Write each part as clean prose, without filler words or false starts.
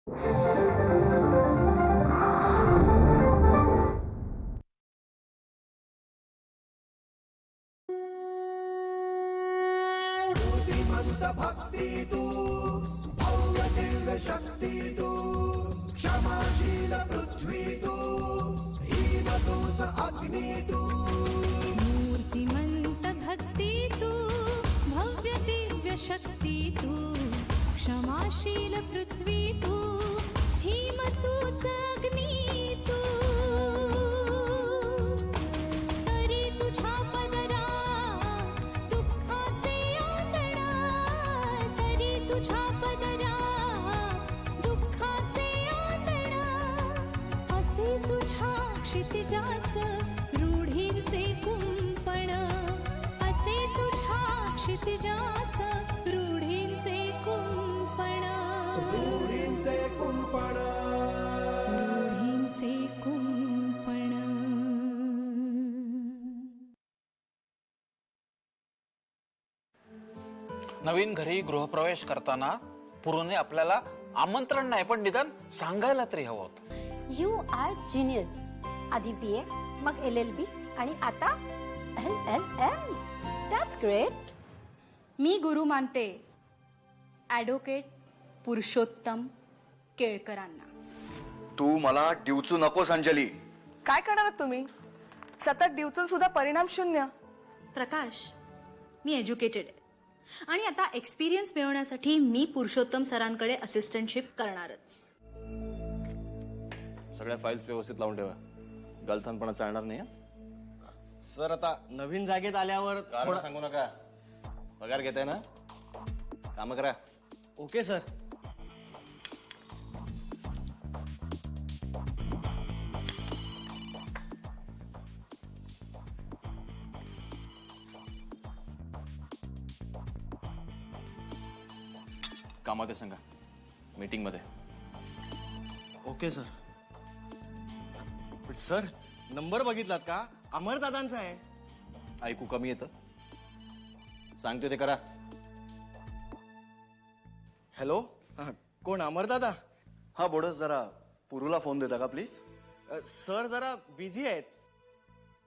मूर्तिमंत भक्ती तू, भव्य दिव्य शक्ती तू, क्षमाशील पृथ्वी तू, हिमदूत अग्नी तू. मूर्तिमंत भक्ती तू, भव्य दिव्य शक्ती तू, क्षमाशील पृथ्वी तू, हिमतूच अग्नी तू. तरी तुझ्या पदरा दुःखाचे आंदणा, तरी तुझ्या पदरा दुःखाचे आंदणा, असे तुझ्या क्षितिजास रूढींचे कुंपण, असे तुझ्या क्षितिजास रूढींचे कुंपण, रूढींचे कुंपण, रूढींचे कुंपण. नवीन घरी गृहप्रवेश करताना पुरूने आपल्याला आमंत्रण नाही पण निदान सांगायला तरी हवं होतं. You are genius. आधी BA, मग LLB आणि आता LLM. That's great. मी गुरु मानते ॲडव्होकेट पुरुषोत्तम केळकरांना. तू मला डिवचू नकोस अंजली. काय करणार तुम्ही? सतत डिवचून सुद्धा परिणाम शून्य. प्रकाश, मी एज्युकेटेड आहे आणि आता एक्सपिरियन्स मिळवण्यासाठी मी पुरुषोत्तम सरांकडे असिस्टंटशिप करणारच. सगळ्या फाईल्स व्यवस्थित लावून ठेवा. गलथानपणा चालणार नाही. सर आता नवीन जागेत आल्यावर कारण सांगू नका. पगार घेताय ना, काम करा. Okay sir. कामात आहे सांगा, मीटिंग मध्ये. Okay sir. पण सर नंबर बघितलात का? अमरदादांचा आहे. ऐकू कमी येतं. सांगतो ते करा. हॅलो, कोण? अमरदादा? हा बोडस, जरा पुरूला फोन देता का प्लीज? सर जरा बिझी आहेत.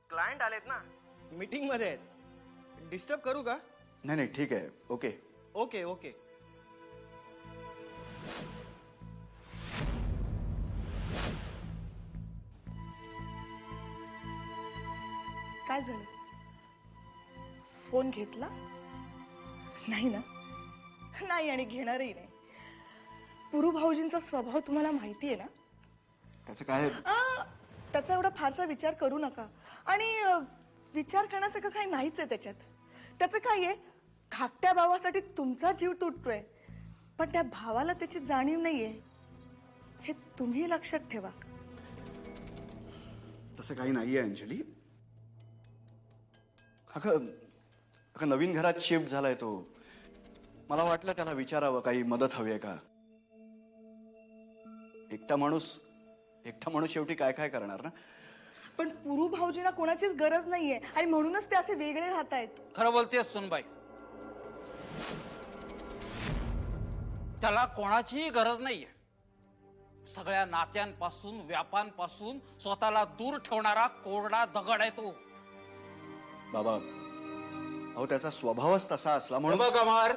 क्लायंट आलेत ना, मीटिंग मध्ये आहेत. डिस्टर्ब करू का? नाही नाही ठीक आहे. Okay okay okay. काय झालं? फोन घेतला नाही ना? नाही आणि घेणारही नाही. पुरू भाऊजींचा स्वभाव तुम्हाला माहिती आहे ना. त्याचं काय? त्याचा एवढा फारसा विचार करू नका. आणि विचार करण्यासारखं काही नाहीच आहे त्याच्यात. त्याचं काय आहे, धाकट्या भावासाठी तुमचा जीव तुटतोय पण त्या भावाला त्याची जाणीव नाहीये. हे तुम्ही लक्षात ठेवा. तसं काही नाहीये अंजली. अगं नवीन घरात शिफ्ट झालाय तो. मला वाटलं त्याला विचारावं काही मदत हवी आहे का. एकटा माणूस शेवटी काय काय करणार ना. पण पुरू भाऊजींना कोणाचीच गरज नाहीये आणि म्हणूनच ते असे वेगळे राहत आहेत. खरं बोलतेस सुनबाई, त्याला कोणाचीही गरज नाहीये. सगळ्या नात्यांपासून व्यापांपासून स्वतःला दूर ठेवणारा कोरडा दगड आहे तो. बाबा अहो त्याचा स्वभावच तसा असला म्हणून. बघ अमर,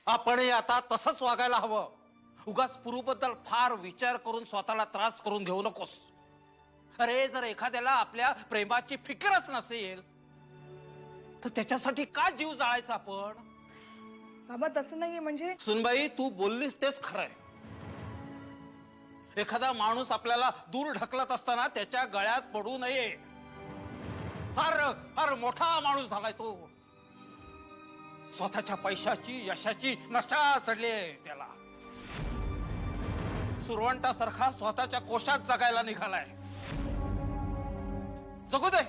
आपणही आता तसंच वागायला हवं. उगाच पुरूबद्दल फार विचार करून स्वतःला त्रास करून घेऊ नकोस. अरे जर एखाद्याला आपल्या प्रेमाची फिकीरच नसेल तर त्याच्यासाठी का जीव जाळायचा आपण. बाबा तसं नाहीये. म्हणजे सुनबाई तू बोललीस तेच खरंय. एखादा माणूस आपल्याला दूर ढकलत असताना त्याच्या गळ्यात पडू नये. फार फार मोठा माणूस झालाय तो. स्वतःच्या पैशाची यशाची नशा चढली त्याला. सुरवंटासारखा स्वतःच्या कोशात जगायला निघालाय. जगू दे.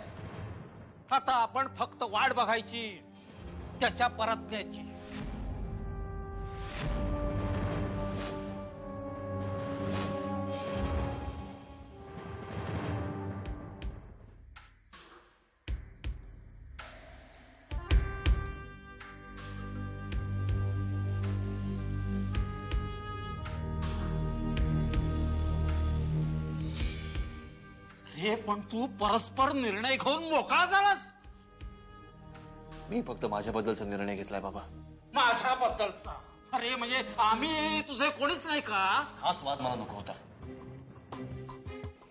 आता आपण फक्त वाट बघायची त्याच्या परतण्याची. हे पण तू परस्पर निर्णय घेऊन मोकळा झालास. मी फक्त माझ्याबद्दलचा निर्णय घेतलाय बाबा. माझ्याबद्दलचा? अरे म्हणजे आम्ही तुझे कोणीच नाही का? हाच वाद मला नको होता.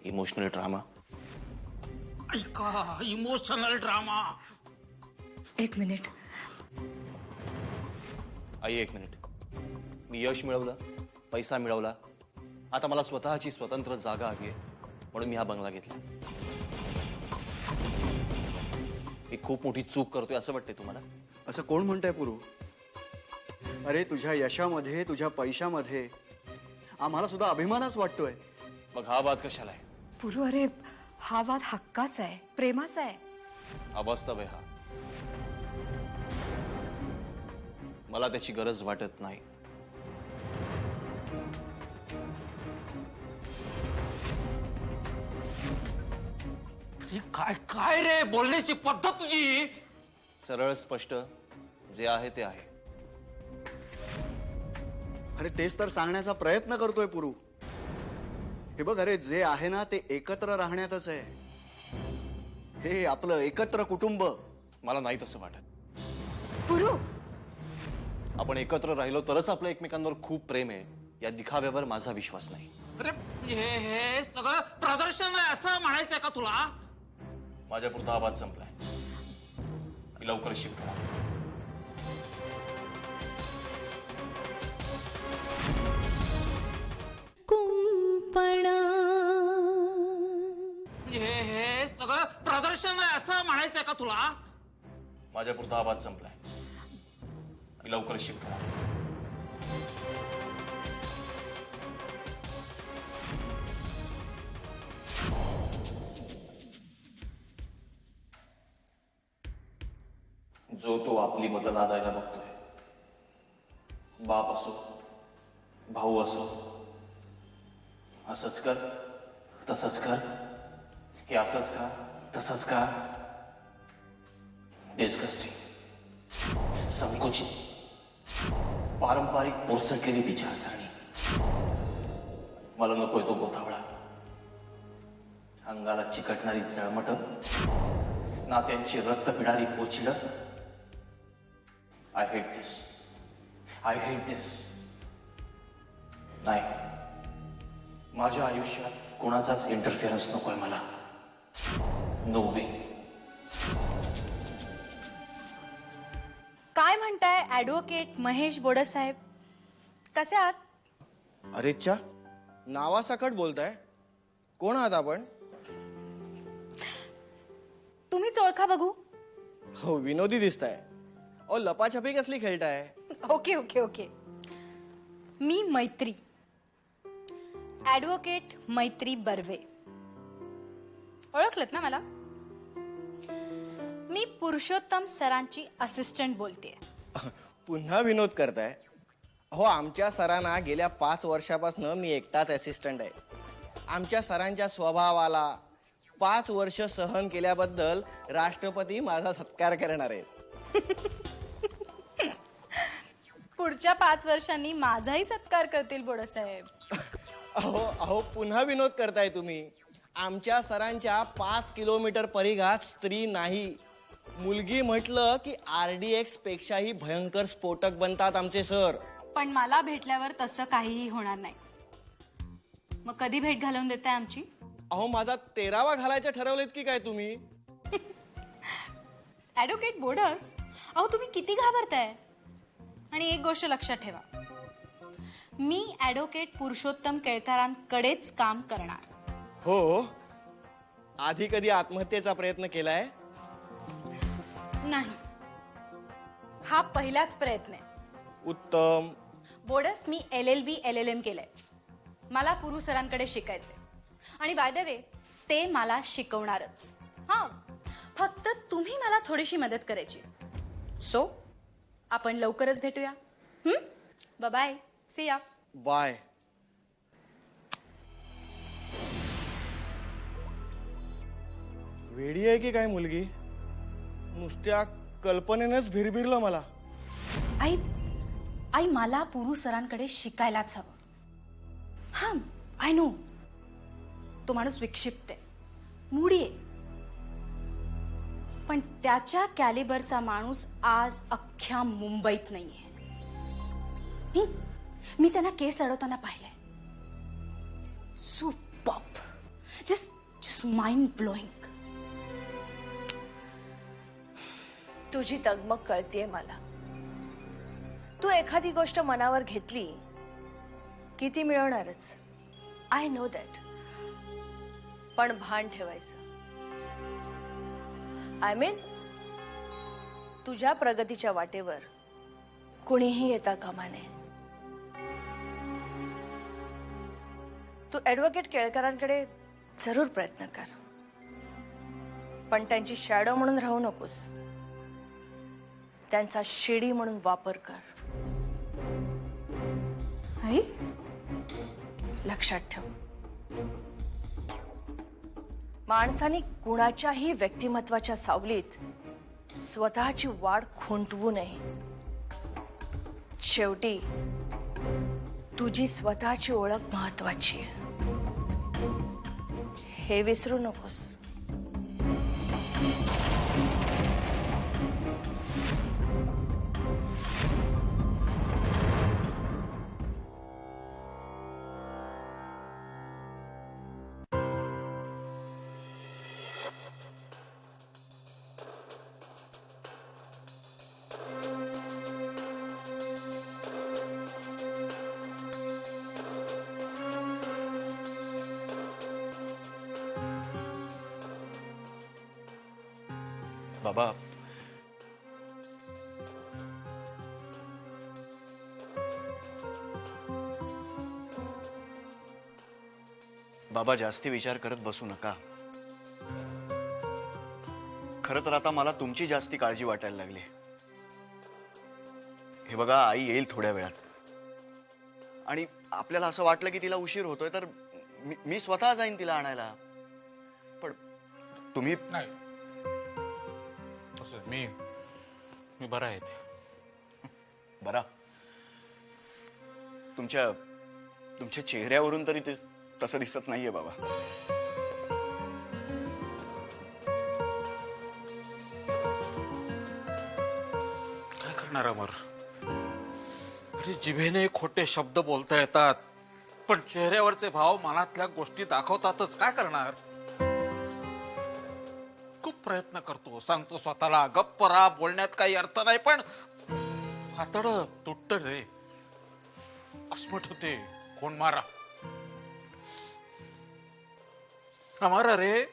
Emotional drama. ऐका, इमोशनल ड्रामा. एक मिनिट. आई एक मिनिट. मी यश मिळवलं, पैसा मिळवला, आता मला स्वतःची स्वतंत्र जागा हवी आहे, म्हणून मी हा बंगला घेतला. मी खूप मोठी चूक करतोय असं वाटतंय तुम्हाला? असं कोण म्हणतंय पुरू? अरे तुझ्या यशामध्ये, तुझ्या पैशामध्ये आम्हाला सुद्धा अभिमानच वाटतोय. मग हा वाद कशाला आहे? पुरू, अरे हा वाद हक्काचा आहे, प्रेमाचा आहे. अवास्तव आहे हा. मला त्याची गरज वाटत नाही. काय काय रे बोलण्याची पद्धत तुझी? सरळ स्पष्ट, जे आहे ते आहे. अरे तेच तर सांगण्याचा प्रयत्न करतोय पुरू. हे बघ, अरे जे आहे ना ते एकत्र राहण्यातच आहे. हे आपलं एकत्र कुटुंब. मला नाही तसं वाटत. पुरू, आपण एकत्र राहिलो तरच आपलं एकमेकांवर खूप प्रेम आहे, या दिखाव्यावर माझा विश्वास नाही. अरे हे सगळं प्रदर्शन आहे असं म्हणायचंय का तुला? माझ्यापुरता आवाज संपलाय. मी लवकरच शिफ्ट होणार. कुंपण. हे सगळं प्रदर्शन आहे असं म्हणायचंय का तुला? माझ्यापुरता आवाज संपलाय. मी लवकरच शिफ्ट होणार. जो तो आपली मदत लादायला बघतोय, बाप असो भाऊ असो, असंच कर तसंच कर, हे असंच का तसंच का. डिस्गस्टिंग, संकुचित, पारंपरिक पोसटलेली विचारसरणी. मला नकोय तो गोतावळा. अंगाला चिकटणारी जळमट, नात्यांची रक्त पिणारी पोचिड. I hate this. I hate this. नाही, माझ्या आयुष्यात कोणाचाच इंटरफिअरन्स नकोय मला. No way. काय म्हणताय ॲडव्होकेट महेश बोडसाहेब? कसे आहात? अरेच्छा, नावासकट बोलताय. कोण आहात आपण? तुम्हीच ओळखा बघू. हो, विनोदी दिसताय. ओ, लपाछपी कसली खेळताय? Okay okay okay. मी मैत्री, ॲडव्होकेट मैत्री बर्वे. ओळखलत ना मला? मी पुरुषोत्तम सरांची असिस्टंट बोलतेय. पुन्हा विनोद करताय? हो, आमच्या सरांना गेल्या 5 वर्षापासून मी एकटाच असिस्टंट आहे. आमच्या सरांच्या स्वभावाला 5 वर्ष सहन केल्याबद्दल राष्ट्रपती माझा सत्कार करणार आहेत. पुढच्या 5 वर्षांनी माझाही सत्कार करतील बोडसाहेब. अहो पुन्हा विनोद करताय तुम्ही. आमच्या सरांच्या 5 किलोमीटर परिघात स्त्री नाही. मुलगी म्हटलं की RDX पेक्षाही भयंकर स्फोटक बनतात आमचे सर. पण मला भेटल्यावर तसं काहीही होणार नाही. मग कधी भेट घालवून देताय आमची? अहो, माझा 13वा घालायचं ठरवलेत की काय तुम्ही? ॲडव्होकेट बोडस, अहो तुम्ही किती घाबरताय. आणि एक गोष्ट लक्षात ठेवा, मी ॲडव्होकेट पुरुषोत्तम केळकरांकडेच काम करणार. हो, आधी कधी आत्महत्येचा प्रयत्न केलाय? नाही, हा पहिलाच प्रयत्न आहे. उत्तम. बोडस, मी LLB LLM केलंय. मला पुरू सरांकडे शिकायचंय. आणि बाय द वे, ते मला शिकवणारच. हां, फक्त तुम्ही मला थोडीशी मदत करायची. सो आपण लवकरच भेटूया. बाय, सी या. बाय. वेडी आहे की काय मुलगी? नुसत्या कल्पनेनेच भिरभिरलं मला. आई मला पुरू सरांकडे शिकायलाच हवं. हां, आय नो, तो माणूस विक्षिप्त आहे. मुडी आहे. पण त्याच्या कॅलिबरचा माणूस आज अख्ख्या मुंबईत नाहीये. मी त्यांना केस अडवताना पाहिलंय. Superb, just mind blowing. तुझी तगमग कळतीये मला. तू एखादी गोष्ट मनावर घेतली की ती मिळवणारच. I know that. पण भान ठेवायचं. आय मीन तुझ्या प्रगतीच्या वाटेवर कुणीही येता कामा नये. तू ॲडव्होकेट केळकरांकडे जरूर प्रयत्न कर, पण त्यांची शॅडो म्हणून राहू नकोस. त्यांचा शिडी म्हणून वापर कर. आई, लक्षात ठेव, माणसाने कुणाच्याही व्यक्तिमत्वाच्या सावलीत स्वतःची वाढ खुंटवू नये. शेवटी तुझी स्वतःची ओळख महत्वाची आहे, हे विसरू नकोस. बाबा, बाबा जास्ती विचार करत बसू नका. खरं तर आता मला तुमची जास्ती काळजी वाटायला लागली. हे बघा, आई येईल थोड्या वेळात आणि आपल्याला असं वाटलं की तिला उशीर होतोय तर मी स्वतः जाईन तिला आणायला. पण तुम्ही नाही, मी बरा आहे. बरा? तुमच्या चेहऱ्यावरून तरी ते तसं दिसत नाहीये बाबा. काय करणार अमर? अरे जिभेने खोटे शब्द बोलता येतात, पण चेहऱ्यावरचे भाव मनातल्या गोष्टी दाखवतातच. काय करणार? खूप प्रयत्न करतो, सांगतो स्वतःला गप्प राहा, बोलण्यात काही अर्थ नाही, पण हातड तुटत रे. घुसमट होते. कोण मारा आम्हाला रे.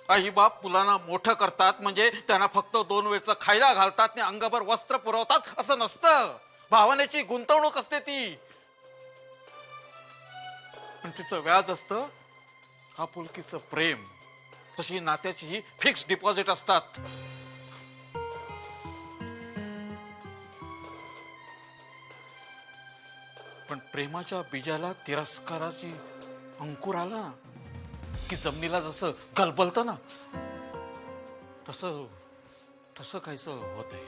आई बाप मुलांना मोठं करतात म्हणजे त्यांना फक्त 2 वेळचं खायला घालतात आणि अंगभर वस्त्र पुरवतात असं नसतं. भावनेची गुंतवणूक असते ती. पण तिचं व्याज असतं आपुलकीचं प्रेम. तशी नात्याची ही फिक्स डिपॉझिट असतात. पण प्रेमाच्या बीजाला तिरस्काराची अंकुर आला ना की जमिनीला जसं गलबलतं ना तसं काहीसं होत आहे.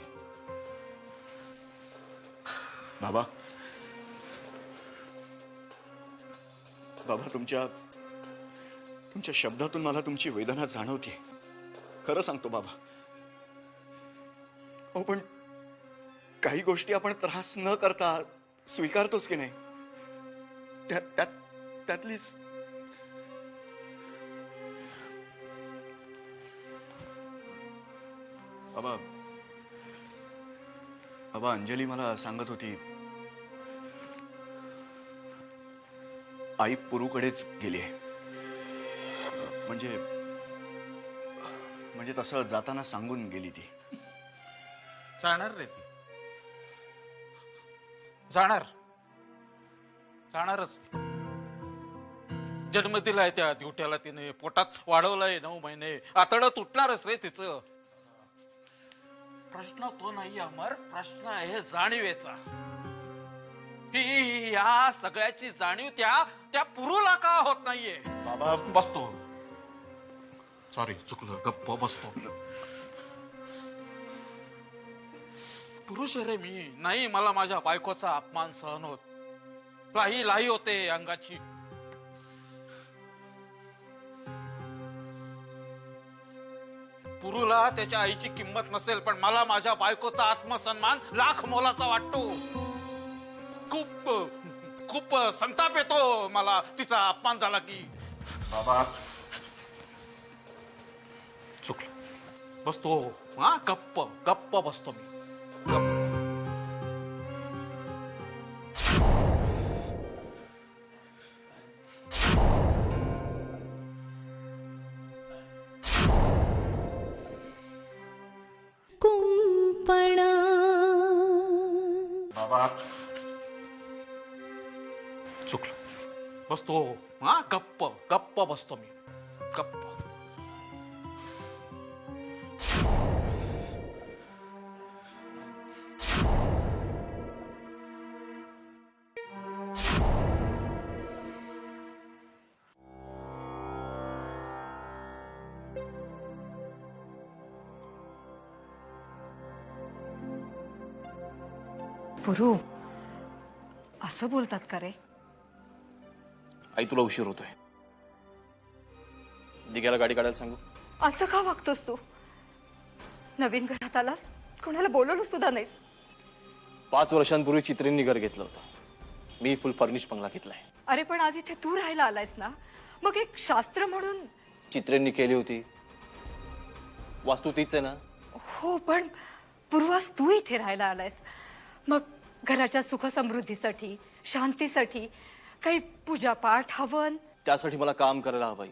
बाबा, तुमच्या शब्दातून मला तुमची वेदना जाणवते. खरं सांगतो बाबा. हो, पण काही गोष्टी आपण त्रास न करता स्वीकारतोच की नाही. त्यातलीच बाबा अंजली मला सांगत होती आई पुरूकडेच गेली आहे. म्हणजे तसं जाताना सांगून गेली ती. जाणार रे ती. जाणारच. जन्म दिलाय त्या दिवट्याला तिने, पोटात वाढवलंय 9 महिने. आतडं तुटणारच रे तिचं. प्रश्न तो नाही अमर, प्रश्न आहे जाणीवेचा. ही या सगळ्याची जाणीव त्या पुरूला का होत नाहीये? बाबा बसतो. सॉरी, चुकलं. गप्प बसतो. पुरुष आहे रे मी. नाही मला माझ्या बायकोचा अपमान सहन होत. लाही होते अंगाची. पुरूला त्याच्या आईची किंमत नसेल, पण मला माझ्या बायकोचा आत्मसन्मान लाख मोलाचा वाटतो. खूप खूप संताप येतो मला तिचा अपमान झाला की. बाबा चुकलो, बसतो. हा, गप्प गप्प बसतो मी. गप्प. कुंपणा बाबा चुकलो, बसतो. हा, गप्प गप्प बसतो मी. गप्प. पुरू असं बोलतात का रे? आई तुला उशीर होतोय. दिग्याला गाडी काढायला सांगू. असं का वागतोस तू? नवीन घरात आलास, कोणाला बोलवलं सुद्धा नाहीस. 5 वर्षांपूर्वी चित्रेंनी घर घेतलं होतं. मी फुल फर्निश बंगला घेतलाय. अरे पण आज इथे तू राहायला आलायस ना, मग एक शास्त्र म्हणून. चित्रेंनी केली होती. वास्तू तीच आहे ना. हो, पण पूर्वास तू इथे राहायला आलायस, मग घराच्या सुख समृद्धीसाठी, शांतीसाठी काही पूजापाठ, हवन. त्यासाठी मला काम करायला हवंय.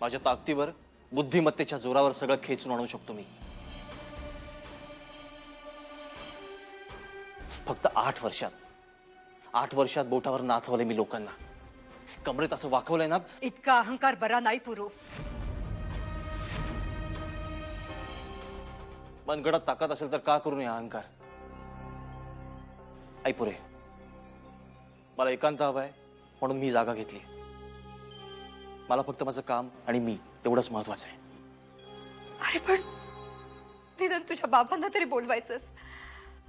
माझ्या ताकदीवर, बुद्धिमत्तेच्या जोरावर सगळं खेचून आणू शकतो मी. फक्त 8 वर्षात बोटावर नाचवले मी लोकांना. कमरेत असं वाकवलंय ना. इतका अहंकार बरा नाही पुरू. मनगडात ताकद असेल तर का करू नये अहंकार. ऐपुरे, मला एकांत हवाय म्हणून मी जागा घेतली. मला फक्त माझं काम आणि मी एवढंच महत्वाचं आहे. अरे पण निदान तुझ्या बाबांना तरी बोलवायचंस,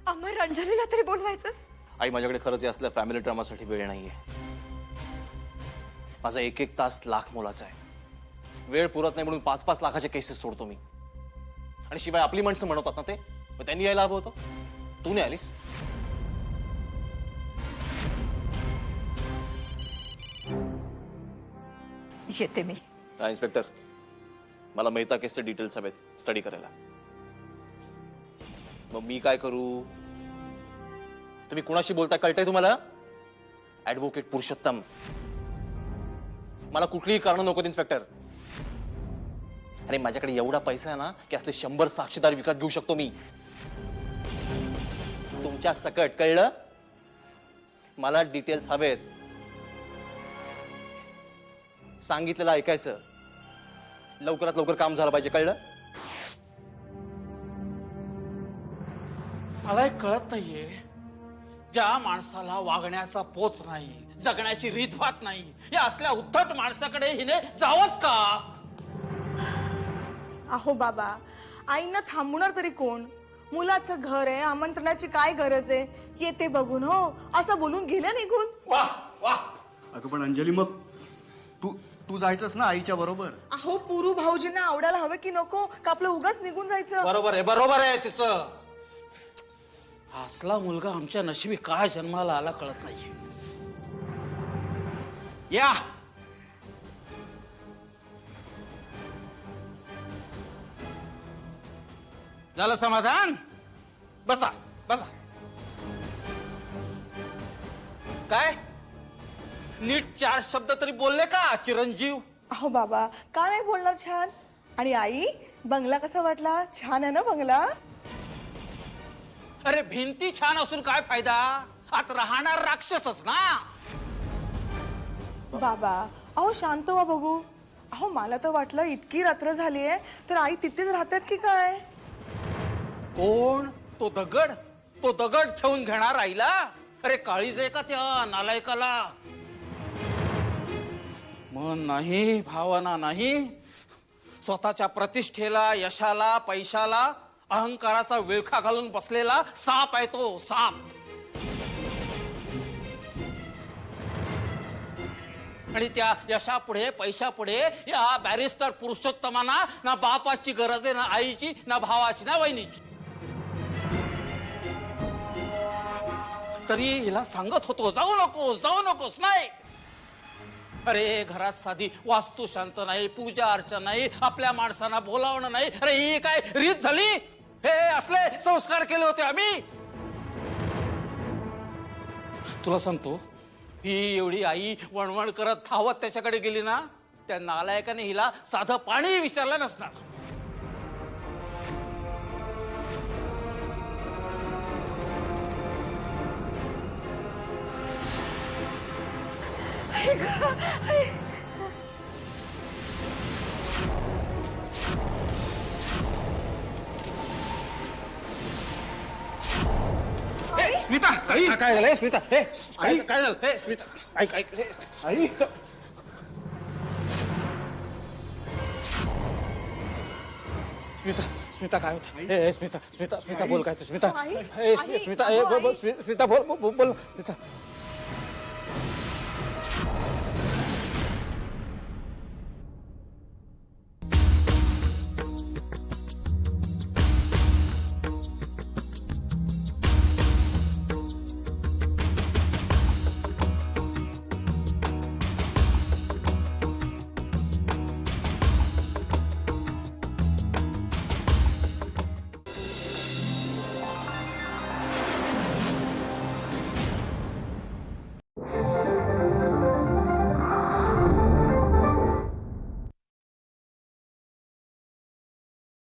अमर अंजलीला तरी बोलवायचंस. आई, माझ्याकडे खरंच हे असल्या फॅमिली ड्रामासाठी वेळ नाहीये. माझा 1-1 तास लाख मोलाचा आहे. वेळ पुरत नाही म्हणून 5-5 लाखाचे केसेस सोडतो मी. आणि शिवाय आपली माणसं म्हणतात ना ते, मग त्यांनी यायला हवं होतं. तू नाही आलीस. येते मी. इन्स्पेक्टर, मला मेहता केसचे डिटेल्स हवेत स्टडी करायला. मग मी काय करू? तुम्ही कुणाशी बोलताय कळतंय तुम्हाला? ऍडव्होकेट पुरुषोत्तम. मला कुठलीही कारण नको इन्स्पेक्टर. अरे माझ्याकडे एवढा पैसा आहे ना की असले 100 साक्षीदार विकत घेऊ शकतो मी. तुमच्या सकट, कळलं? मला डिटेल्स हवेत. सांगितलेलं ऐकायचं. लवकरात लवकर काम झालं पाहिजे, कळलं? मला एक कळत नाहीये, ज्या माणसाला वागण्याचा पोच नाही, जगण्याची रीतभात नाही, या असल्या उद्धट माणसाकडे हिने जावंच का? अहो बाबा, आईना थांबवणार तरी कोण? मुलाचं घर आहे, आमंत्रणाची काय गरज आहे? येते बघून हो, असं बोलून गेल्या निघून. वाह वाह. अगं पण अंजली, मग तू जायचंस ना आईच्या बरोबर? अहो पुरू भाऊजींना आवडायला हवं की नको? का आपलं उगाच निघून जायचं? बरोबर आहे तिचं. असला मुलगा आमच्या नशिबी काय जन्माला आला कळत नाहीये. या झालं समाधान? बसा बसा. काय नीट 4 शब्द तरी बोलले का चिरंजीव? अहो बाबा, का नाही बोलणार छान? आणि आई, बंगला कसा वाटला? छान आहे ना बंगला? अरे भिंती छान असून काय फायदा? आत राहणार राक्षसच ना. बाबा, अहो शांत व्हा बघू. अहो मला तर वाटलं इतकी रात्र झालीये तर आई तिथेच राहतात की काय? कोण? तो दगड ठेवून घेणार आईला? अरे काळीज आहे का त्या नालायकाला? मन नाही, भावना नाही. स्वतःच्या प्रतिष्ठेला, यशाला, पैशाला, अहंकाराचा विळखा घालून बसलेला साप आहे तो, साप. आणि त्या यशापुढे पैशापुढे या बॅरिस्टर पुरुषोत्तमांना ना बापाची गरज आहे, ना आईची, ना भावाची, ना वहिनीची. तरी हिला सांगत होतो जाऊ नकोस नाही. अरे घरात साधी वास्तू शांत नाही, पूजा अर्चा नाही, आपल्या माणसांना बोलावणं नाही. अरे ही काय रीत झाली? हे असले संस्कार केले होते आम्ही. तुला सांगतो, ही एवढी आई वणवण करत धावत त्याच्याकडे गेली ना, त्या नालायकाने हिला साधं पाणी विचारलं नसणार. स्मिता काय झालंय? स्मिता काय झालं? स्मिता ऐक स्मिता काय होतं? स्मिता बोल काय? स्मिता स्मिता बोल स्मिता.